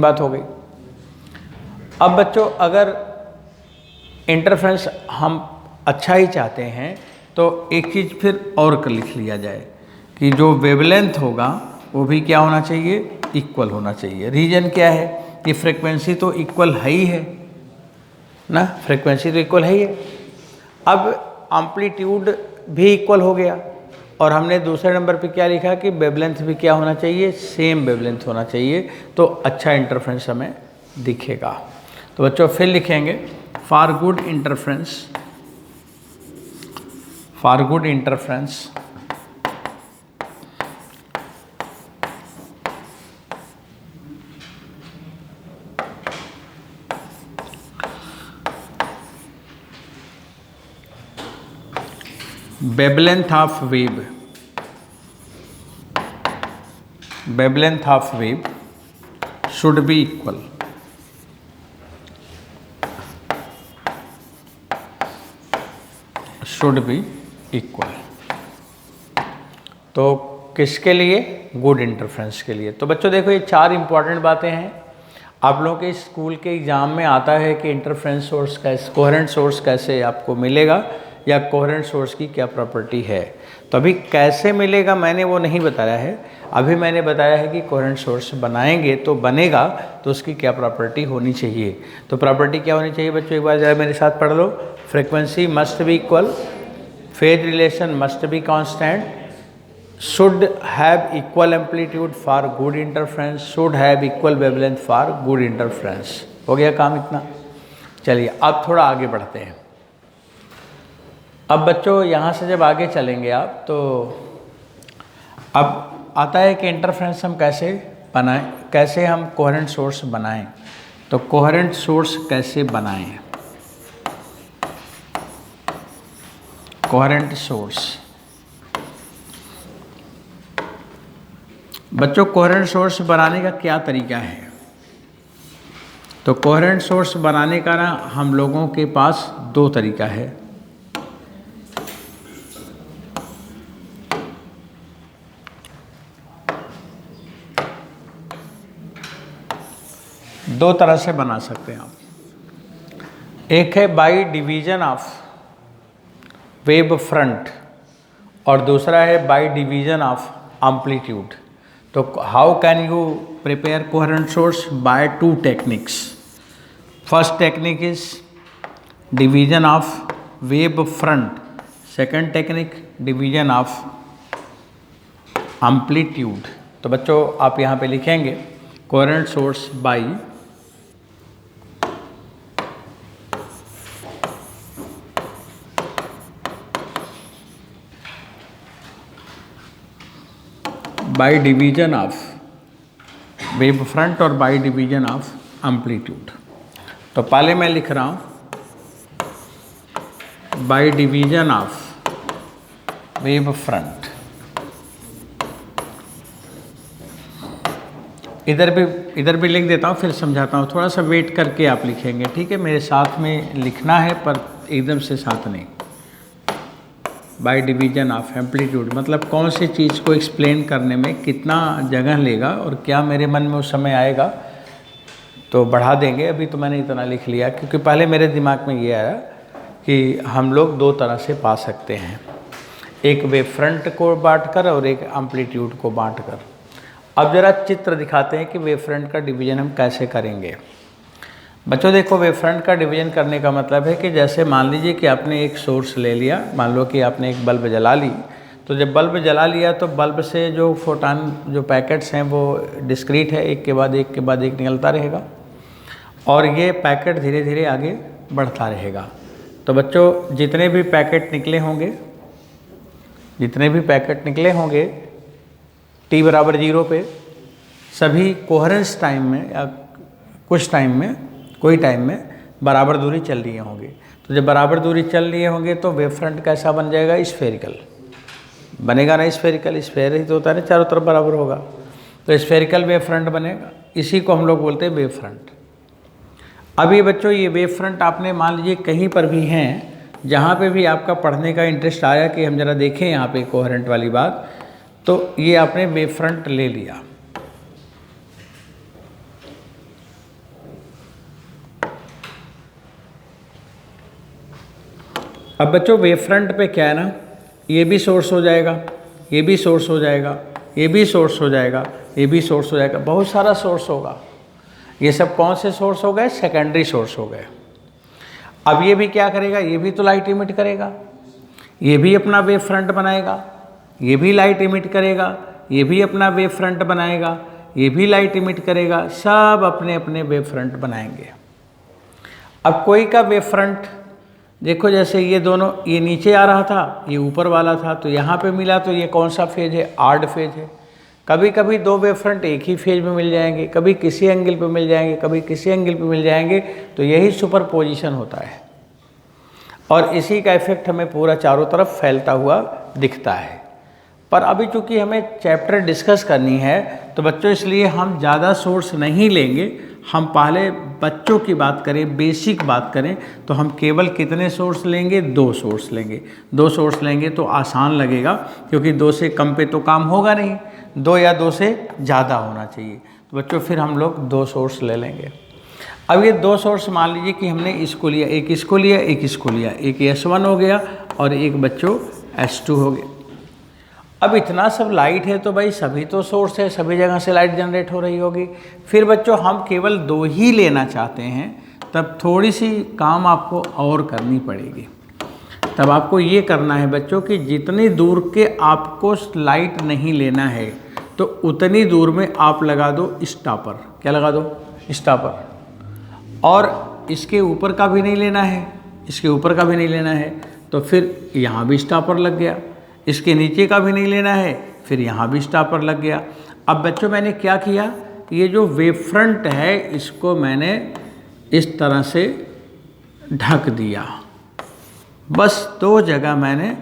बात हो गई। अब बच्चों अगर इंटरफ्रेंस हम अच्छा ही चाहते हैं तो एक चीज़ फिर और कर लिख लिया जाए कि जो वेवलेंथ होगा वो भी क्या होना चाहिए, इक्वल होना चाहिए। रीजन क्या है कि फ्रीक्वेंसी तो इक्वल है ही है ना, फ्रीक्वेंसी तो इक्वल है ही है। अब एम्पलीट्यूड भी इक्वल हो गया और हमने दूसरे नंबर पे क्या लिखा कि वेवलेंथ भी क्या होना चाहिए, सेम वेवलेंथ होना चाहिए, तो अच्छा इंटरफ्रेंस हमें दिखेगा। तो बच्चों फिर लिखेंगे for good interference, for good interference wavelength of wave, wavelength of wave should be equal, should be equal। तो किसके लिए, गुड इंटरफ्रेंस के लिए। तो बच्चों देखो ये चार इंपॉर्टेंट बातें हैं। आप लोगों के स्कूल के एग्ज़ाम में आता है कि इंटरफ्रेंस सोर्स कैसे, कोहेरेंट सोर्स कैसे आपको मिलेगा या कोहेरेंट सोर्स की क्या प्रॉपर्टी है। तो अभी कैसे मिलेगा मैंने वो नहीं बताया है, अभी मैंने बताया है कि कोहेरेंट सोर्स बनाएंगे तो बनेगा तो उसकी क्या प्रॉपर्टी होनी चाहिए। तो प्रॉपर्टी क्या होनी चाहिए बच्चों, एक बार ज़रा मेरे साथ पढ़ लो। Frequency must be equal, phase relation must be constant, should have equal amplitude for good interference, should have equal wavelength for good interference। हो गया काम इतना। चलिए अब थोड़ा आगे बढ़ते हैं। अब बच्चों यहाँ से जब आगे चलेंगे आप तो अब आता है कि इंटरफ्रेंस हम कैसे बनाएं, कैसे हम कोहेरेंट सोर्स बनाएं। तो कोहेरेंट सोर्स कैसे बनाएं, कोहेरेंट सोर्स। बच्चों कोहेरेंट सोर्स बनाने का क्या तरीका है। तो कोहेरेंट सोर्स बनाने का ना हम लोगों के पास दो तरीका है। दो तरह से बना सकते हैं आप। एक है by division of wave front और दूसरा है बाय डिवीजन ऑफ एम्पलीट्यूड। तो how can you prepare coherent source, by two techniques. First technique is division of wave front, second technique division of amplitude. तो बच्चों आप यहाँ पे लिखेंगे coherent source by division of wave front और by division of amplitude. तो पहले मैं लिख रहा हूँ by division of wave front. इधर भी लिख देता हूँ फिर समझाता हूँ, थोड़ा सा वेट करके आप लिखेंगे, ठीक है। मेरे साथ में लिखना है पर एकदम से साथ नहीं। बाय डिवीजन ऑफ एम्पलीट्यूड मतलब कौन सी चीज़ को एक्सप्लेन करने में कितना जगह लेगा और क्या मेरे मन में उस समय आएगा तो बढ़ा देंगे। अभी तो मैंने इतना लिख लिया क्योंकि पहले मेरे दिमाग में ये आया कि हम लोग दो तरह से पा सकते हैं, एक वेव फ्रंट को बांटकर और एक एम्पलीट्यूड को बांटकर। अब ज़रा चित्र दिखाते हैं कि वेव फ्रंट का डिवीज़न हम कैसे करेंगे। बच्चों देखो वेव फ्रंट का डिवीजन करने का मतलब है कि जैसे मान लीजिए कि आपने एक सोर्स ले लिया, मान लो कि आपने एक बल्ब जला ली, तो जब बल्ब जला लिया तो बल्ब से जो फोटान, जो पैकेट्स हैं वो डिस्क्रीट है, एक के बाद एक के बाद एक निकलता रहेगा और ये पैकेट धीरे धीरे आगे बढ़ता रहेगा। तो बच्चों जितने भी पैकेट निकले होंगे, जितने भी पैकेट निकले होंगे t बराबर 0 पे, सभी कोहेरेंस टाइम में या कुछ टाइम में, कोई टाइम में बराबर दूरी चल लिए होंगे। तो जब बराबर दूरी चल लिए होंगे तो वेव फ्रंट कैसा बन जाएगा, स्फेरिकल बनेगा ना। स्फेरिकल, स्फेयर ही तो होता है ना, चारों तरफ बराबर होगा, तो स्फेरिकल वेव फ्रंट बनेगा। इसी को हम लोग बोलते हैं वेव फ्रंट। अभी बच्चों ये वेव फ्रंट आपने मान लीजिए कहीं पर भी हैं, जहाँ पे भी आपका पढ़ने का इंटरेस्ट आया कि हम ज़रा देखें यहाँ पे कोहेरेंट वाली बात, तो ये आपने वेव फ्रंट ले लिया। अब बच्चों वेव फ्रंट पे क्या है ना, ये भी सोर्स हो जाएगा, ये भी सोर्स हो जाएगा, ये भी सोर्स हो जाएगा, ये भी सोर्स हो जाएगा, बहुत सारा सोर्स होगा। ये सब कौन से सोर्स हो गए? सेकेंडरी सोर्स हो गए। अब ये भी क्या करेगा? ये भी तो लाइट इमिट करेगा, ये भी अपना वेव फ्रंट बनाएगा, ये भी लाइट इमिट करेगा, ये भी अपना वेव फ्रंट बनाएगा, ये भी लाइट इमिट करेगा, सब अपने अपने वेव फ्रंट बनाएंगे। अब कोई का वेव फ्रंट देखो, जैसे ये दोनों, ये नीचे आ रहा था, ये ऊपर वाला था, तो यहाँ पे मिला, तो ये कौन सा फेज है? ऑड फेज है। कभी कभी दो वेव फ्रंट एक ही फेज में मिल जाएंगे, कभी किसी एंगल पे मिल जाएंगे, कभी किसी एंगल पे मिल जाएंगे, तो यही सुपरपोजिशन होता है। और इसी का इफेक्ट हमें पूरा चारों तरफ फैलता हुआ दिखता है। पर अभी चूँकि हमें चैप्टर डिस्कस करनी है, तो बच्चों इसलिए हम ज़्यादा सोर्स नहीं लेंगे। हम पहले बच्चों की बात करें, बेसिक बात करें, तो हम केवल कितने सोर्स लेंगे? 2 सोर्स लेंगे। 2 सोर्स लेंगे तो आसान लगेगा, क्योंकि 2 से कम पे तो काम होगा नहीं, 2 या 2 से ज़्यादा होना चाहिए। तो बच्चों फिर हम लोग 2 सोर्स ले लेंगे। अब ये 2 सोर्स मान लीजिए कि हमने इसको लिया, एक इसको लिया, एक इसको लिया, एक S1 हो गया और एक बच्चों S2 हो गया। अब इतना सब लाइट है तो भाई सभी तो सोर्स है, सभी जगह से लाइट जनरेट हो रही होगी। फिर बच्चों हम केवल 2 ही लेना चाहते हैं, तब थोड़ी सी काम आपको और करनी पड़ेगी। तब आपको ये करना है बच्चों कि जितनी दूर के आपको लाइट नहीं लेना है, तो उतनी दूर में आप लगा दो स्टॉपर। क्या लगा दो? स्टॉपर। और इसके ऊपर का भी नहीं लेना है, इसके ऊपर का भी नहीं लेना है, तो फिर यहाँ भी स्टॉपर लग गया। इसके नीचे का भी नहीं लेना है, फिर यहाँ भी स्टॉपर लग गया। अब बच्चों मैंने क्या किया, ये जो वेव फ्रंट है इसको मैंने इस तरह से ढक दिया। बस 2 जगह मैंने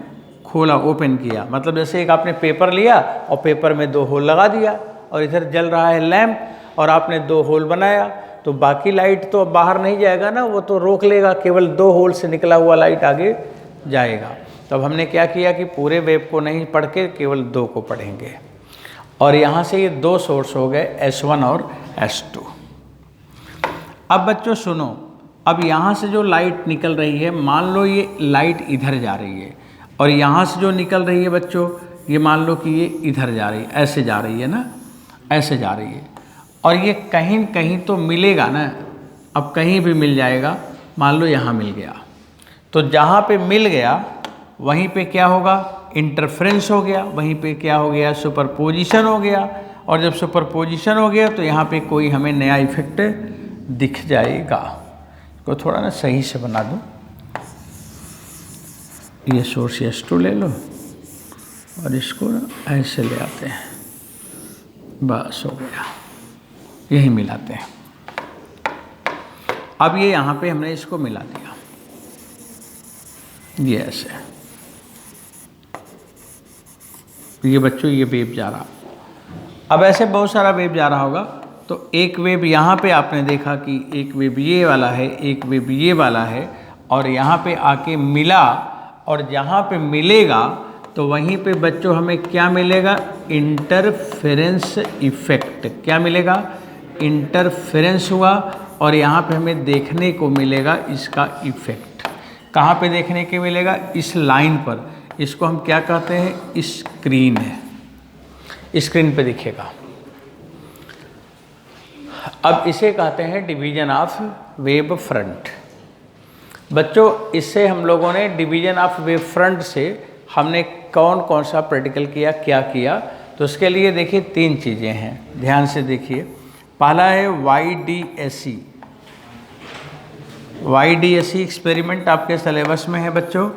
खोला, ओपन किया। मतलब जैसे एक आपने पेपर लिया और पेपर में 2 होल लगा दिया, और इधर जल रहा है लैंप और आपने 2 होल बनाया, तो बाकी लाइट तो अब बाहर नहीं जाएगा ना, वो तो रोक लेगा, केवल 2 होल से निकला हुआ लाइट आगे जाएगा। तब हमने क्या किया कि पूरे वेव को नहीं पढ़ के केवल 2 को पढ़ेंगे। और यहाँ से ये 2 सोर्स हो गए, S1 और S2। अब बच्चों सुनो, अब यहाँ से जो लाइट निकल रही है, मान लो ये लाइट इधर जा रही है, और यहाँ से जो निकल रही है बच्चों, ये मान लो कि ये इधर जा रही है, ऐसे जा रही है ना, ऐसे जा रही है। और ये कहीं कहीं तो मिलेगा ना, अब कहीं भी मिल जाएगा। मान लो यहाँ मिल गया, तो जहाँ पे मिल गया वहीं पे क्या होगा? इंटरफ्रेंस हो गया। वहीं पे क्या हो गया? सुपरपोजिशन हो गया। और जब सुपरपोजिशन हो गया तो यहाँ पे कोई हमें नया इफेक्ट दिख जाएगा। इसको थोड़ा ना सही से बना दूँ। ये सोर्स S2 ले लो और इसको ना ऐसे ले आते हैं, बस हो गया, यही मिलाते हैं। अब ये यहाँ पे हमने इसको मिला दिया, ये ऐसे। ये बच्चों ये वेव जा रहा, अब ऐसे बहुत सारा वेव जा रहा होगा। तो एक वेव यहाँ पे आपने देखा कि एक वेव ये वाला है, एक वेव ये वाला है, और यहाँ पे आके मिला, और जहाँ पे मिलेगा तो वहीं पे बच्चों हमें क्या मिलेगा? Interference effect. क्या मिलेगा? इंटरफेरेंस हुआ, और यहाँ पे हमें देखने को मिलेगा इसका इफेक्ट। कहाँ पे देखने के मिलेगा? इस लाइन पर। इसको हम क्या कहते हैं? स्क्रीन है, स्क्रीन पे दिखेगा। अब इसे कहते हैं डिवीजन ऑफ वेव फ्रंट। बच्चों इससे हम लोगों ने डिवीजन ऑफ वेव फ्रंट से हमने कौन कौन सा प्रैक्टिकल किया, क्या किया, तो उसके लिए देखिए 3 चीज़ें हैं, ध्यान से देखिए। पहला है YDSE। YDSE एक्सपेरिमेंट आपके सिलेबस में है बच्चों,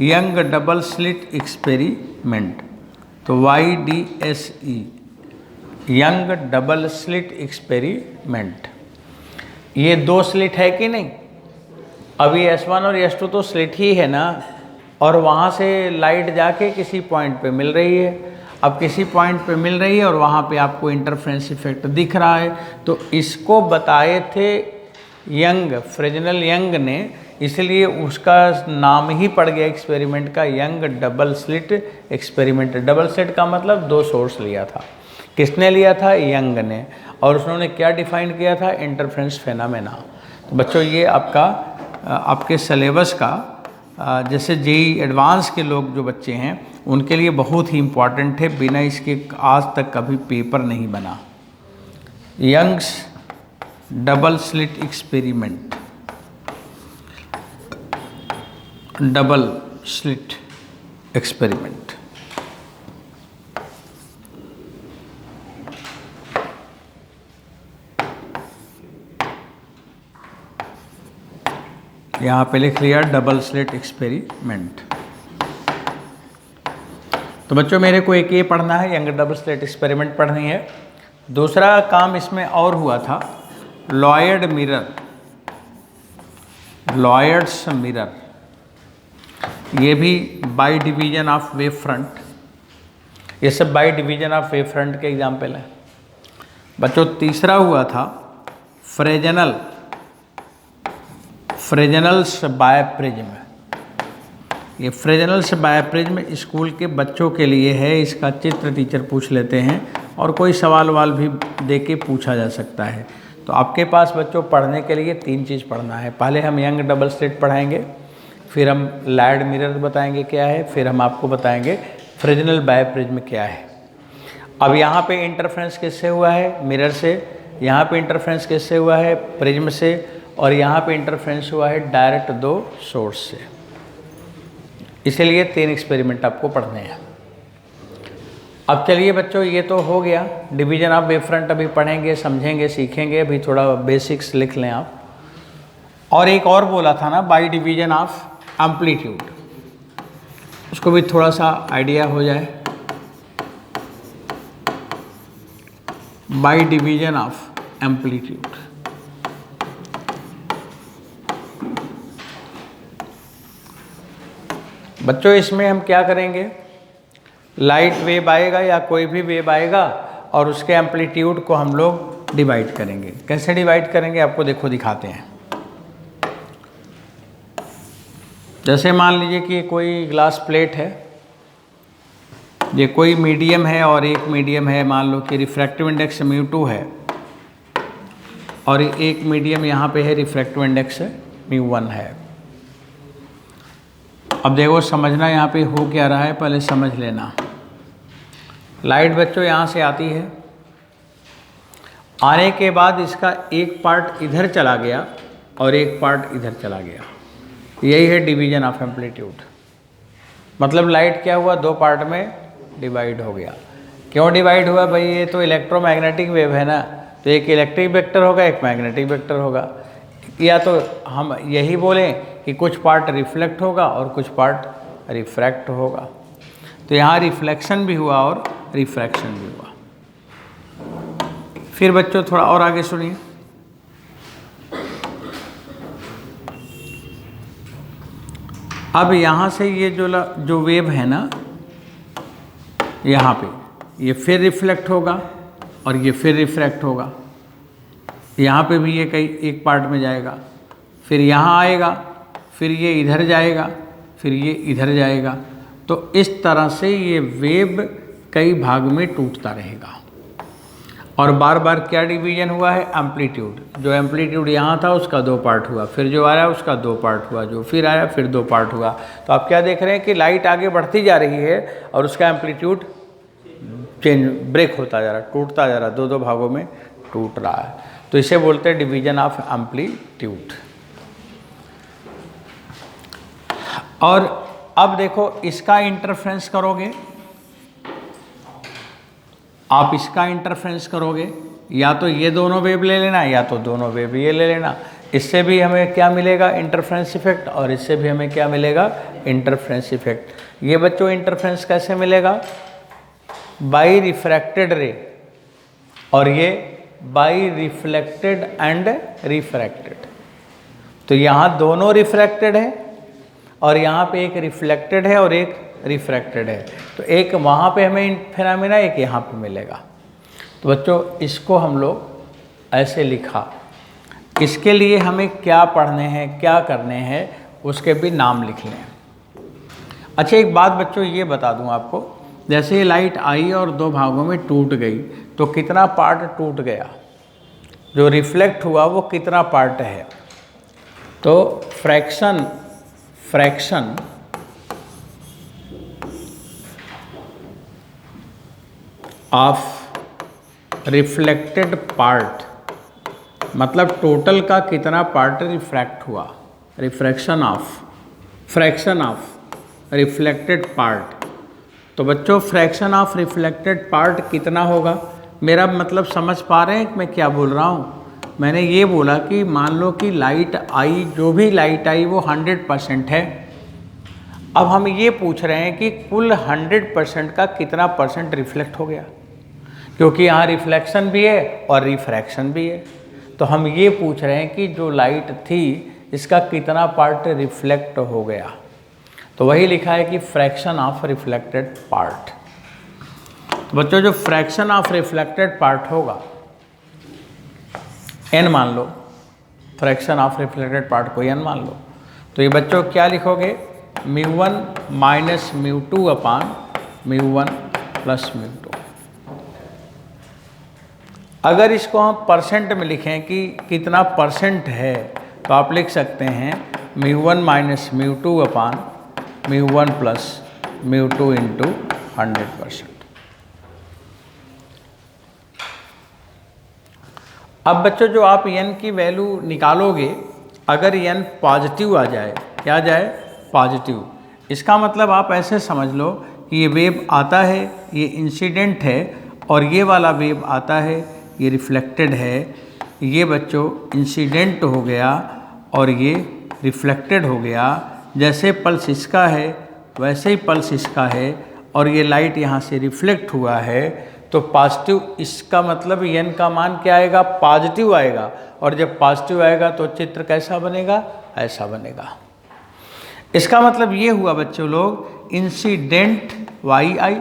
यंग डबल स्लिट एक्सपेरिमेंट। तो YDSE, young double slit experiment. ये 2 स्लिट है कि नहीं? अभी S1 और S2 तो स्लिट ही है ना, और वहाँ से लाइट जाके किसी पॉइंट पे मिल रही है। अब किसी पॉइंट पे मिल रही है और वहाँ पे आपको इंटरफ्रेंस इफेक्ट दिख रहा है। तो इसको बताए थे यंग, फ्रेजनल यंग ने, इसलिए उसका नाम ही पड़ गया एक्सपेरिमेंट का, young double slit experiment. Double slit का मतलब 2 सोर्स लिया था। किसने लिया था? यंग ने। और उन्होंने क्या डिफाइन किया था? Interference phenomena. तो बच्चों ये आपका आपके सिलेबस का जैसे जेई एडवांस के लोग जो बच्चे हैं उनके लिए बहुत ही इम्पॉर्टेंट है, बिना इसके आज तक कभी पेपर नहीं बना। Young's double slit experiment, double slit experiment. यहाँ पे लिख लिया डबल स्लिट एक्सपेरिमेंट। तो बच्चों मेरे को एक ये पढ़ना है, यंग डबल स्लिट एक्सपेरिमेंट पढ़नी है। दूसरा काम इसमें और हुआ था, लॉयड मिरर, लॉयड्स मिरर, ये भी by division of wave front. ये सब by division of wave front के एग्जाम्पल हैं बच्चों। तीसरा हुआ था फ्रेजनल, फ्रेजनल्स बायप्रिज्म। ये फ्रेजनल्स बायप्रिज्म स्कूल के बच्चों के लिए है, इसका चित्र टीचर पूछ लेते हैं और कोई सवाल वाल भी दे के पूछा जा सकता है। तो आपके पास बच्चों पढ़ने के लिए 3 चीज़ पढ़ना है। पहले हम यंग डबल स्लिट पढ़ाएंगे, फिर हम लॉयड मिरर बताएंगे क्या है, फिर हम आपको बताएंगे फ्रेजनल बायप्रिज्म क्या है। अब यहाँ पे इंटरफ्रेंस किससे हुआ है? मिरर से। यहाँ पे इंटरफ्रेंस किससे हुआ है? प्रिज्म से। और यहाँ पे इंटरफ्रेंस हुआ है डायरेक्ट 2 सोर्स से। इसीलिए 3 एक्सपेरिमेंट आपको पढ़ने हैं। अब चलिए बच्चों, ये तो हो गया डिवीजन ऑफ वेव फ्रंट। अभी पढ़ेंगे, समझेंगे, सीखेंगे। अभी थोड़ा बेसिक्स लिख लें आप। और एक और बोला था ना, बाई डिवीजन ऑफ एम्पलीट्यूड, उसको भी थोड़ा सा आइडिया हो जाए। बाई डिवीजन ऑफ एम्पलीट्यूड, बच्चों इसमें हम क्या करेंगे, लाइट वेव आएगा या कोई भी वेव आएगा और उसके एम्पलीट्यूड को हम लोग डिवाइड करेंगे। कैसे डिवाइड करेंगे आपको देखो दिखाते हैं। जैसे मान लीजिए कि कोई ग्लास प्लेट है, ये कोई मीडियम है और एक मीडियम है, मान लो कि रिफ्रैक्टिव इंडेक्स μ2 है और एक मीडियम यहाँ पे है, रिफ्रैक्टिव इंडेक्स μ1 है। अब देखो समझना यहाँ पे हो क्या रहा है, पहले समझ लेना। लाइट बच्चों यहाँ से आती है, आने के बाद इसका एक पार्ट इधर चला गया और एक पार्ट इधर चला गया। यही है डिवीजन ऑफ एम्पलीट्यूड। मतलब लाइट क्या हुआ, 2 पार्ट में डिवाइड हो गया। क्यों डिवाइड हुआ भाई? ये तो इलेक्ट्रोमैग्नेटिक वेव है ना, तो एक इलेक्ट्रिक वेक्टर होगा, एक मैग्नेटिक वेक्टर होगा। या तो हम यही बोलें कि कुछ पार्ट रिफ्लेक्ट होगा और कुछ पार्ट रिफ्रैक्ट होगा। तो यहाँ रिफ्लेक्शन भी हुआ और रिफ्रैक्शन भी हुआ। फिर बच्चों थोड़ा और आगे सुनिए। अब यहाँ से ये जो वेव है ना, यहाँ पे ये फिर रिफ्लेक्ट होगा और ये फिर रिफ्रैक्ट होगा। यहाँ पे भी ये कई एक पार्ट में जाएगा, फिर यहाँ आएगा, फिर ये इधर जाएगा, फिर ये इधर जाएगा। तो इस तरह से ये वेव कई भाग में टूटता रहेगा। और बार बार क्या डिवीजन हुआ है? एम्पलीट्यूड। जो एम्पलीट्यूड यहाँ था उसका 2 पार्ट हुआ, फिर जो आया उसका 2 पार्ट हुआ, जो फिर आया फिर 2 पार्ट हुआ। तो आप क्या देख रहे हैं कि लाइट आगे बढ़ती जा रही है और उसका एम्पलीट्यूड ब्रेक होता जा रहा है, टूटता जा रहा है, 2 भागों में टूट रहा है। तो इसे बोलते हैं डिवीजन ऑफ एम्पलीट्यूड। और अब देखो इसका इंटरफ्रेंस करोगे, आप इसका इंटरफ्रेंस करोगे, या तो ये दोनों वेव ले लेना या तो दोनों वेव ये ले लेना। इससे भी हमें क्या मिलेगा? Interference effect. और इससे भी हमें क्या मिलेगा? Interference effect. ये बच्चों इंटरफ्रेंस कैसे मिलेगा? बाई रिफ्रैक्टेड रे, और ये बाई रिफ्लेक्टेड एंड रिफ्रैक्टेड। तो यहाँ दोनों रिफ्रैक्टेड है और यहाँ पे एक रिफ्लेक्टेड है और एक रिफ्रैक्टेड है। तो एक वहाँ पे हमें फिनोमेना, एक यहाँ पे मिलेगा। तो बच्चों इसको हम लोग ऐसे लिखा। इसके लिए हमें क्या पढ़ने हैं, क्या करने हैं, उसके भी नाम लिख लें। अच्छा एक बात बच्चों ये बता दूं आपको, जैसे ये लाइट आई और 2 भागों में टूट गई, तो कितना पार्ट टूट गया? जो रिफ्लेक्ट हुआ वो कितना पार्ट है? तो fraction fraction of reflected part, मतलब टोटल का कितना पार्ट रिफ्रैक्ट हुआ, फ्रैक्शन ऑफ रिफ्लेक्टेड पार्ट। तो बच्चों फ्रैक्शन ऑफ रिफ्लेक्टेड पार्ट कितना होगा, मेरा मतलब समझ पा रहे हैं कि मैं क्या बोल रहा हूँ। मैंने ये बोला कि मान लो कि लाइट आई, जो भी लाइट आई वो 100% है। अब हम ये पूछ रहे हैं कि कुल 100% का कितना परसेंट रिफ्लेक्ट हो गया, क्योंकि यहाँ रिफ्लेक्शन भी है और रिफ्रैक्शन भी है। तो हम ये पूछ रहे हैं कि जो लाइट थी इसका कितना पार्ट रिफ्लेक्ट हो गया। तो वही लिखा है कि फ्रैक्शन ऑफ रिफ्लेक्टेड पार्ट। तो बच्चों जो फ्रैक्शन ऑफ रिफ्लेक्टेड पार्ट होगा, n मान लो, फ्रैक्शन ऑफ रिफ्लेक्टेड पार्ट को n मान लो, तो ये बच्चों क्या लिखोगे, μ1 माइनस μ2 अपान μ1 प्लस μ2। अगर इसको हम परसेंट में लिखें कि कितना परसेंट है, तो आप लिख सकते हैं μ1 माइनस μ2 अपान μ1 प्लस μ2 इंटू 100%। अब बच्चों जो आप n की वैल्यू निकालोगे, अगर n पॉजिटिव आ जाए, क्या जाए, पॉजिटिव, इसका मतलब आप ऐसे समझ लो कि ये वेव आता है, ये इंसिडेंट है, और ये वाला वेव आता है, ये रिफ्लेक्टेड है। ये बच्चों इंसिडेंट हो गया और ये रिफ्लेक्टेड हो गया। जैसे पल्स इसका है वैसे ही पल्स इसका है, और ये लाइट यहाँ से रिफ्लेक्ट हुआ है, तो पॉजिटिव, इसका मतलब n का मान क्या आएगा, पॉजिटिव आएगा। और जब पॉजिटिव आएगा तो चित्र कैसा बनेगा, ऐसा बनेगा। इसका मतलब ये हुआ बच्चों लोग, incident Y I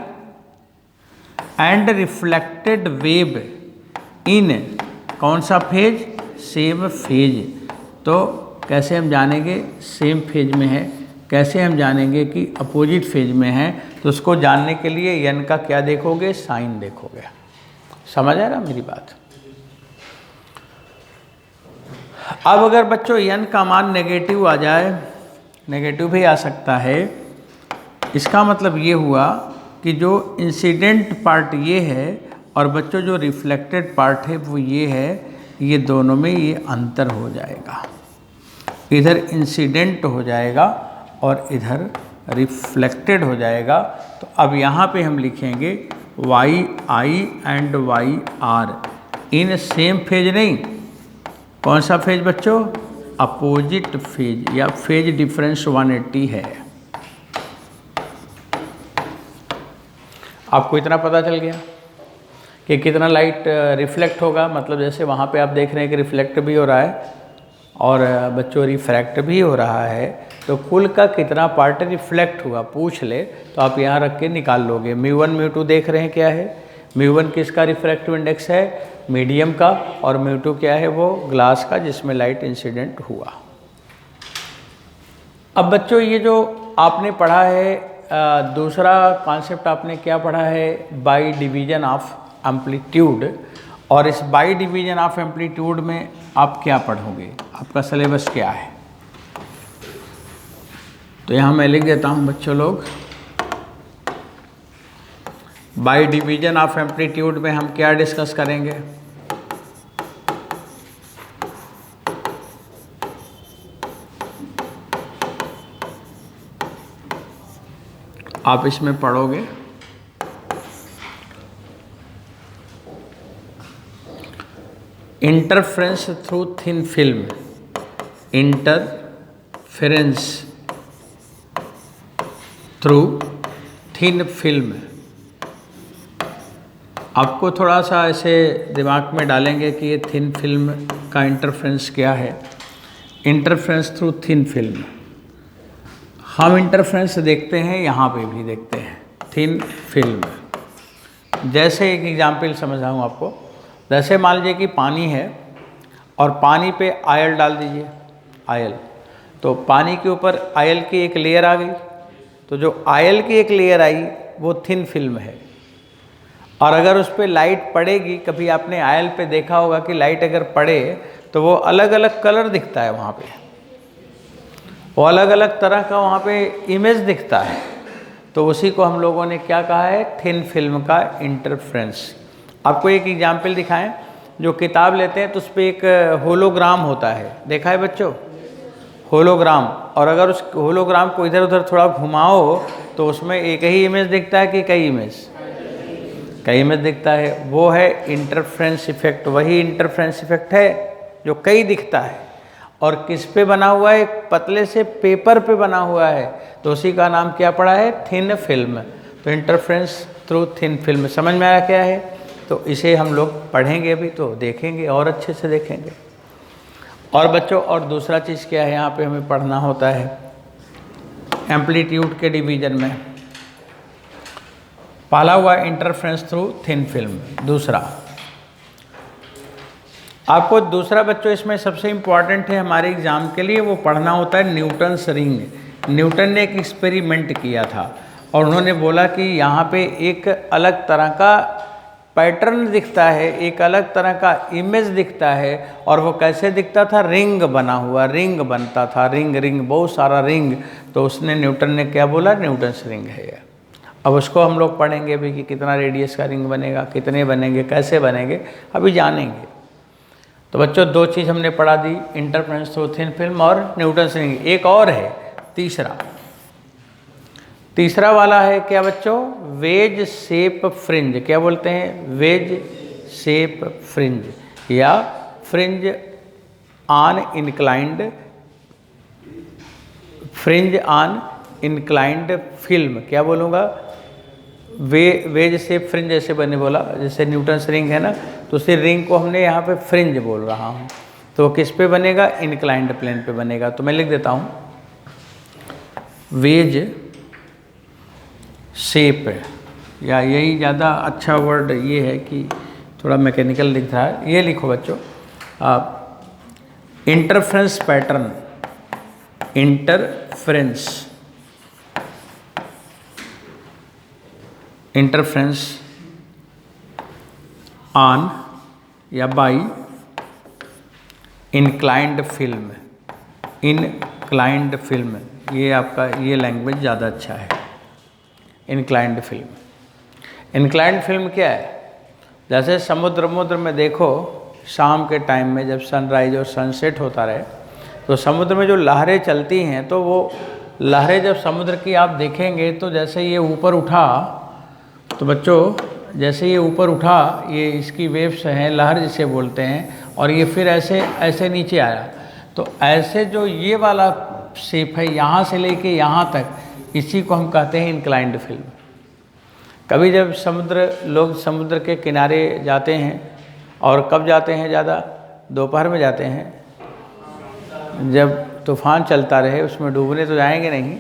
and reflected wave in कौन सा फेज, सेम फेज। तो कैसे हम जानेंगे सेम फेज में है, कैसे हम जानेंगे कि अपोजिट फेज में है, तो उसको जानने के लिए n का क्या देखोगे, साइन देखोगे। समझ आ रहा मेरी बात। अब अगर बच्चों n का मान नेगेटिव आ जाए, नेगेटिव भी आ सकता है, इसका मतलब ये हुआ कि जो इंसिडेंट पार्ट ये है और बच्चों जो रिफ्लेक्टेड पार्ट है वो ये है, ये दोनों में ये अंतर हो जाएगा। इधर इंसिडेंट हो जाएगा और इधर रिफ्लेक्टेड हो जाएगा। तो अब यहाँ पे हम लिखेंगे Y I and Y R in same phase, नहीं, कौन सा फेज बच्चों, अपोजिट फेज, या फेज डिफरेंस 180 है। आपको इतना पता चल गया कि कितना लाइट रिफ्लेक्ट होगा, मतलब जैसे वहाँ पे आप देख रहे हैं कि रिफ्लेक्ट भी हो रहा है और बच्चों रिफ्रैक्ट भी हो रहा है, तो कुल का कितना पार्ट रिफ्लेक्ट हुआ पूछ ले तो आप यहाँ रख के निकाल लोगे। μ1 μ2 देख रहे हैं क्या है, μ1 किसका रिफ्रैक्टिव इंडेक्स है, मीडियम का, और μ2 क्या है, वो ग्लास का जिसमें लाइट इंसिडेंट हुआ। अब बच्चों ये जो आपने पढ़ा है, दूसरा कॉन्सेप्ट आपने क्या पढ़ा है, बाई डिवीजन ऑफ एम्पलीट्यूड। और इस बाई डिवीजन ऑफ एम्पलीट्यूड में आप क्या पढ़ोगे, आपका सिलेबस क्या है, तो यहाँ मैं लिख देता हूँ बच्चों लोग, बाई डिवीजन ऑफ एम्पलीट्यूड में हम क्या डिस्कस करेंगे, आप इसमें पढ़ोगे interference through thin film, interference through thin film. आपको थोड़ा सा ऐसे दिमाग में डालेंगे कि ये थिन फिल्म का इंटरफ्रेंस क्या है। इंटरफ्रेंस थ्रू थिन फिल्म, हम इंटरफ्रेंस देखते हैं, यहाँ पे भी देखते हैं थिन फिल्म। जैसे एक एग्जाम्पल समझाऊँ आपको, जैसे मान लीजिए कि पानी है और पानी पे आयल डाल दीजिए, आयल, तो पानी के ऊपर आयल की एक लेयर आ गई, तो जो आयल की एक लेयर आई वो थिन फिल्म है। और अगर उस पर लाइट पड़ेगी, कभी आपने आयल पे देखा होगा कि लाइट अगर पड़े तो वो अलग अलग कलर दिखता है वहाँ पे। वो अलग अलग तरह का वहाँ पे इमेज दिखता है, तो उसी को हम लोगों ने क्या कहा है, थिन फिल्म का इंटरफ्रेंस। आपको एक एग्जाम्पल दिखाएं, जो किताब लेते हैं तो उस पर एक होलोग्राम होता है, देखा है बच्चों, होलोग्राम। और अगर उस होलोग्राम को इधर उधर थोड़ा घुमाओ तो उसमें एक ही इमेज दिखता है कि कई इमेज, कई इमेज दिखता है, वो है इंटरफ्रेंस इफेक्ट। वही इंटरफ्रेंस इफेक्ट है जो कई दिखता है, और किस पे बना हुआ है, एक पतले से पेपर पे बना हुआ है, तो उसी का नाम क्या पड़ा है, थिन फिल्म। तो इंटरफ्रेंस थ्रू थिन फिल्म, समझ में आया क्या है? तो इसे हम लोग पढ़ेंगे भी तो देखेंगे और अच्छे से देखेंगे। और बच्चों, और दूसरा चीज़ क्या है यहाँ पे हमें पढ़ना होता है, एम्पलीट्यूड के डिवीजन में पहला हुआ इंटरफ्रेंस थ्रू थिन फिल्म। दूसरा आपको, दूसरा बच्चों इसमें सबसे इम्पॉर्टेंट है हमारे एग्जाम के लिए, वो पढ़ना होता है न्यूटन्स रिंग। न्यूटन ने एक एक्सपेरिमेंट किया था और उन्होंने बोला कि यहाँ पे एक अलग तरह का पैटर्न दिखता है, एक अलग तरह का इमेज दिखता है, और वो कैसे दिखता था, रिंग बना हुआ, रिंग बनता था, रिंग रिंग बहुत सारा रिंग। तो उसने, न्यूटन ने क्या बोला, न्यूटन्स रिंग है ये। अब उसको हम लोग पढ़ेंगे भी कि कितना रेडियस का रिंग बनेगा, कितने बनेंगे, कैसे बनेंगे, अभी जानेंगे। तो बच्चों दो चीज़ हमने पढ़ा दी, इंटरफ्रेंस थ्रू थिन फिल्म और न्यूटन्स रिंग। एक और है तीसरा, तीसरा वाला है क्या बच्चों, वेज शेप फ्रिंज। क्या बोलते हैं, वेज शेप फ्रिंज, या fringe on inclined, fringe on inclined film. क्या बोलूँगा, वेज शेप फ्रिंज जैसे बने बोला, जैसे न्यूटन्स रिंग है ना, तो उसी रिंग को हमने यहाँ पे फ्रिंज बोल रहा हूँ। तो किस पे बनेगा, इंक्लाइंड प्लेन पे बनेगा। तो मैं लिख देता हूँ, वेज शेप, या यही ज़्यादा अच्छा वर्ड ये है कि थोड़ा मैकेनिकल दिख रहा है, ये लिखो बच्चों आप, interference pattern, interference, interference on या by inclined film, inclined film, ये आपका ये लैंग्वेज ज़्यादा अच्छा है, इंक्लाइंड फिल्म। इंक्लाइंड फिल्म क्या है, जैसे समुद्र में देखो, शाम के टाइम में जब सनराइज और सनसेट होता रहे, तो समुद्र में जो लहरें चलती हैं, तो वो लहरें जब समुद्र की आप देखेंगे, तो जैसे ये ऊपर उठा, तो बच्चों जैसे ये ऊपर उठा, ये इसकी वेव्स हैं, लहर जिसे बोलते हैं, और ये फिर ऐसे ऐसे नीचे आया, तो ऐसे जो ये वाला शेप है यहाँ से लेके यहाँ तक, इसी को हम कहते हैं इंक्लाइंड फिल्म। कभी जब लोग समुद्र के किनारे जाते हैं, और कब जाते हैं ज़्यादा, दोपहर में जाते हैं, जब तूफान चलता रहे, उसमें डूबने तो जाएंगे नहीं,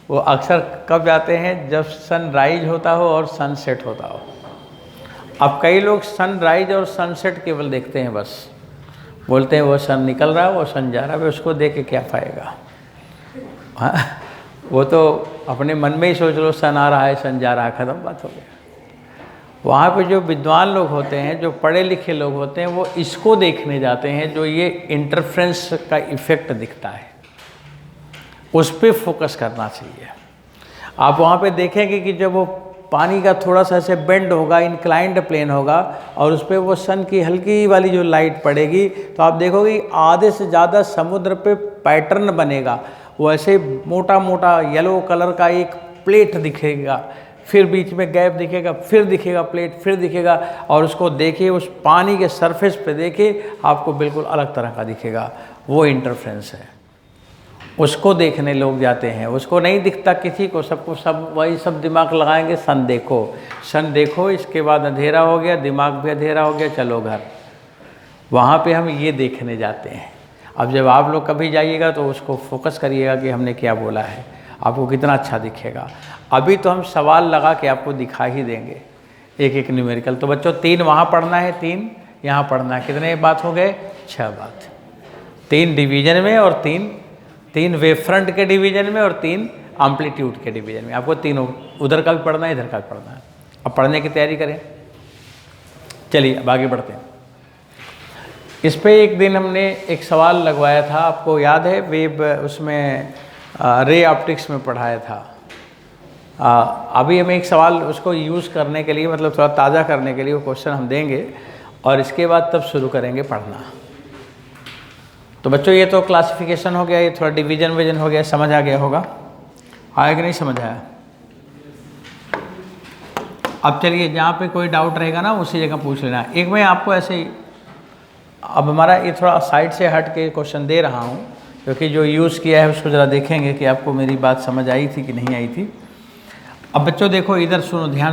वो अक्सर कब जाते हैं, जब सनराइज होता हो और सनसेट होता हो। अब कई लोग सनराइज और सनसेट केवल देखते हैं, बस बोलते हैं वो सन निकल रहा है, वो सन जा रहा है, उसको देख के क्या पाएगा। हाँ, वो तो अपने मन में ही सोच लो, सन आ रहा है, सन जा रहा है, ख़त्म बात हो गया। वहाँ पे जो विद्वान लोग होते हैं, जो पढ़े लिखे लोग होते हैं, वो इसको देखने जाते हैं, जो ये इंटरफ्रेंस का इफ़ेक्ट दिखता है, उस पर फोकस करना चाहिए। आप वहाँ पे देखेंगे कि जब वो पानी का थोड़ा सा ऐसे बेंड होगा, इंक्लाइंड प्लेन होगा, और उस पर वो सन की हल्की वाली जो लाइट पड़ेगी, तो आप देखोगे आधे से ज़्यादा समुद्र पे पैटर्न बनेगा। वो ऐसे मोटा मोटा येलो कलर का एक प्लेट दिखेगा, फिर बीच में गैप दिखेगा, फिर दिखेगा प्लेट, फिर दिखेगा, और उसको देखिए, उस पानी के सरफेस पे देखिए, आपको बिल्कुल अलग तरह का दिखेगा। वो इंटरफ्रेंस है, उसको देखने लोग जाते हैं। उसको नहीं दिखता किसी को, सबको सब वही सब दिमाग लगाएंगे, सन देखो, सन देखो, इसके बाद अंधेरा हो गया, दिमाग भी अंधेरा हो गया, चलो घर। वहाँ पे हम ये देखने जाते हैं। अब जब आप लोग कभी जाइएगा तो उसको फोकस करिएगा कि हमने क्या बोला है, आपको कितना अच्छा दिखेगा। अभी तो हम सवाल लगा के आपको दिखा ही देंगे एक एक न्यूमेरिकल। तो बच्चों 3 वहाँ पढ़ना है, 3 यहाँ पढ़ना है। कितने बात हो गए, 6 बात। 3 डिवीजन में, और 3 वेव फ्रंट के डिवीजन में, और 3 एम्पलीट्यूड के डिवीजन में। आपको तीनों, उधर का भी पढ़ना है, इधर का भी पढ़ना है। अब पढ़ने की तैयारी करें, चलिए अब आगे बढ़ते हैं। इस पे एक दिन हमने एक सवाल लगवाया था, आपको याद है, वेब उसमें रे ऑप्टिक्स में पढ़ाया था। अभी हम एक सवाल उसको यूज़ करने के लिए, मतलब थोड़ा ताज़ा करने के लिए वो क्वेश्चन हम देंगे और इसके बाद तब शुरू करेंगे पढ़ना। तो बच्चों ये तो क्लासिफिकेशन हो गया, ये थोड़ा डिवीजन विजन हो गया, समझ आ गया होगा। आया कि नहीं समझ आया? अब चलिए जहाँ पे कोई डाउट रहेगा ना उसी जगह पूछ लेना। एक मैं आपको ऐसे ही, अब हमारा ये थोड़ा साइड से हट के क्वेश्चन दे रहा हूँ क्योंकि जो यूज़ किया है उसको ज़रा देखेंगे कि आपको मेरी बात समझ आई थी कि नहीं आई थी। अब बच्चों देखो इधर सुनो ध्यान